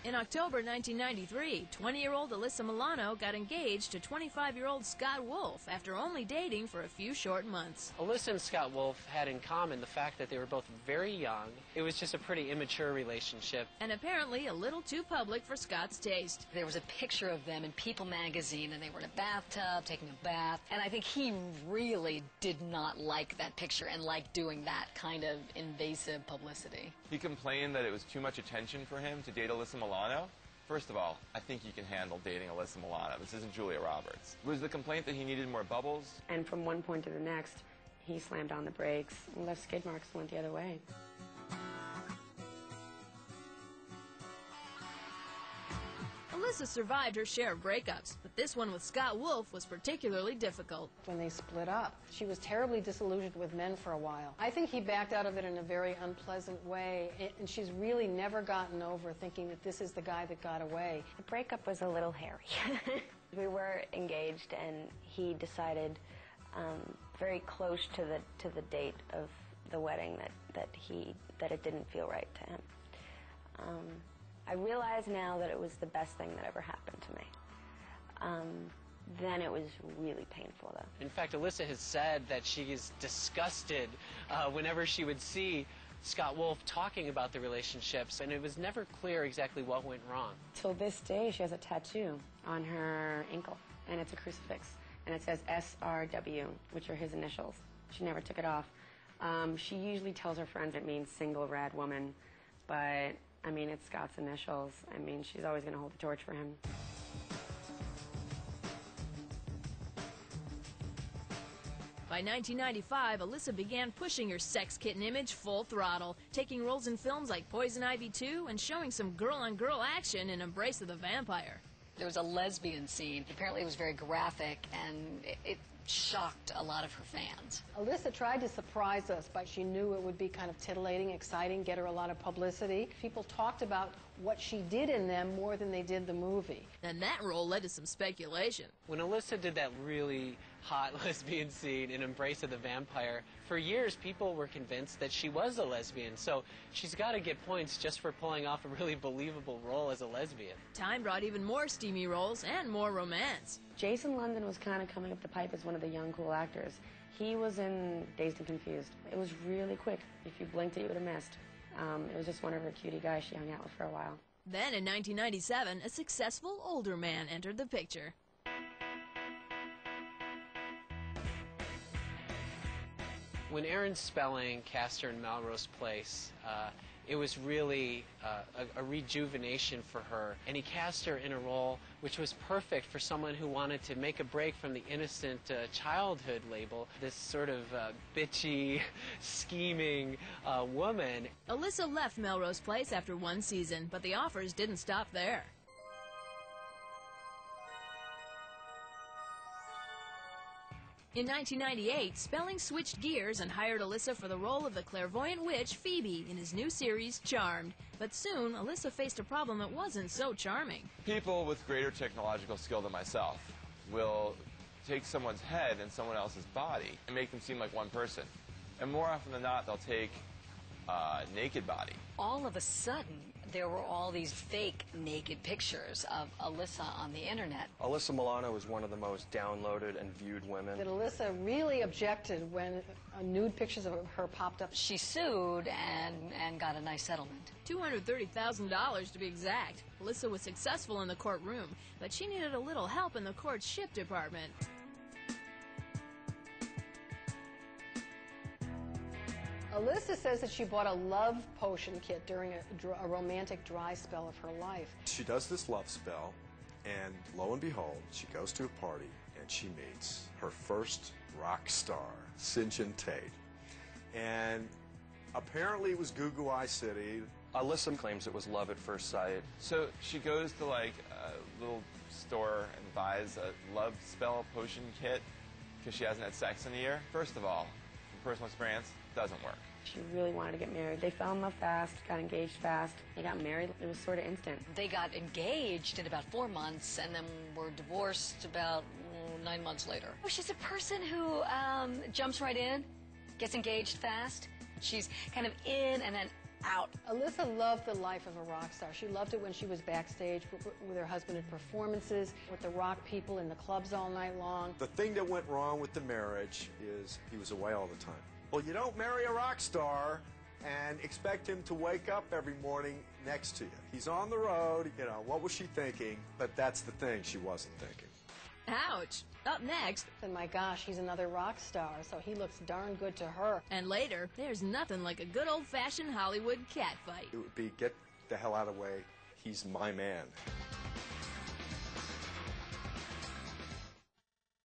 In October 1993, 20-year-old Alyssa Milano got engaged to 25-year-old Scott Wolf after only dating for a few short months. Alyssa and Scott Wolf had in common the fact that they were both very young. It was just a pretty immature relationship. And apparently a little too public for Scott's taste. There was a picture of them in People magazine, and they were in a bathtub taking a bath. And I think he really did not like that picture and liked doing that kind of invasive publicity. He complained that it was too much attention for him to date Alyssa Milano. First of all, I think you can handle dating Alyssa Milano. This isn't Julia Roberts. Was the complaint that he needed more bubbles? And from one point to the next, he slammed on the brakes and left skid marks and went the other way. Alyssa survived her share of breakups, but this one with Scott Wolf was particularly difficult. When they split up, she was terribly disillusioned with men for a while. I think he backed out of it in a very unpleasant way, and she's really never gotten over thinking that this is the guy that got away. The breakup was a little hairy. We were engaged, and he decided very close to the date of the wedding that it didn't feel right to him. I realize now that it was the best thing that ever happened to me. Then it was really painful, though. In fact, Alyssa has said that she is disgusted whenever she would see Scott Wolf talking about the relationships, and it was never clear exactly what went wrong. Till this day, she has a tattoo on her ankle, and it's a crucifix, and it says SRW, which are his initials. She never took it off. She usually tells her friends it means single rad woman, but I mean, it's Scott's initials. I mean, she's always going to hold the torch for him. By 1995, Alyssa began pushing her sex kitten image full throttle, taking roles in films like Poison Ivy 2 and showing some girl-on-girl action in Embrace of the Vampire. There was a lesbian scene. Apparently it was very graphic, and it shocked a lot of her fans. Alyssa tried to surprise us, but she knew it would be kind of titillating, exciting, get her a lot of publicity. People talked about what she did in them more than they did the movie. And that role led to some speculation. When Alyssa did that really hot lesbian scene in Embrace of the Vampire, for years people were convinced that she was a lesbian, so she's got to get points just for pulling off a really believable role as a lesbian. Time brought even more steamy roles and more romance. Jason London was kind of coming up the pipe as one of the young, cool actors. He was in Dazed and Confused. It was really quick. If you blinked it, you would have missed. It was just one of her cutie guys she hung out with for a while. Then in 1997, a successful older man entered the picture. When Aaron Spelling cast her in Melrose Place, it was really a rejuvenation for her, and he cast her in a role which was perfect for someone who wanted to make a break from the innocent childhood label, this sort of bitchy, scheming woman. Alyssa left Melrose Place after one season, but the offers didn't stop there. In 1998, Spelling switched gears and hired Alyssa for the role of the clairvoyant witch Phoebe in his new series, Charmed. But soon, Alyssa faced a problem that wasn't so charming. People with greater technological skill than myself will take someone's head and someone else's body and make them seem like one person. And more often than not, they'll take a naked body. All of a sudden, there were all these fake naked pictures of Alyssa on the internet. Alyssa Milano was one of the most downloaded and viewed women. That Alyssa really objected when nude pictures of her popped up. She sued and got a nice settlement. $230,000 to be exact. Alyssa was successful in the courtroom, but she needed a little help in the court's ship department. Alyssa says that she bought a love potion kit during a romantic dry spell of her life. She does this love spell, and lo and behold, she goes to a party, and she meets her first rock star, St. John Tate. And apparently it was Goo Goo Eye City. Alyssa claims it was love at first sight. So she goes to like a little store and buys a love spell potion kit because she hasn't had sex in a year. First of all, from personal experience, doesn't work. She really wanted to get married. They fell in love fast, got engaged fast. They got married. It was sort of instant. They got engaged in about 4 months and then were divorced about 9 months later. She's a person who jumps right in, gets engaged fast. She's kind of in and then out. Alyssa loved the life of a rock star. She loved it when she was backstage with her husband at performances, with the rock people in the clubs all night long. The thing that went wrong with the marriage is he was away all the time. Well, you don't marry a rock star and expect him to wake up every morning next to you. He's on the road, you know, what was she thinking? But that's the thing she wasn't thinking. Ouch. Up next, And my gosh, he's another rock star, so he looks darn good to her. and later, there's nothing like a good old-fashioned Hollywood catfight. It would be, get the hell out of the way, he's my man.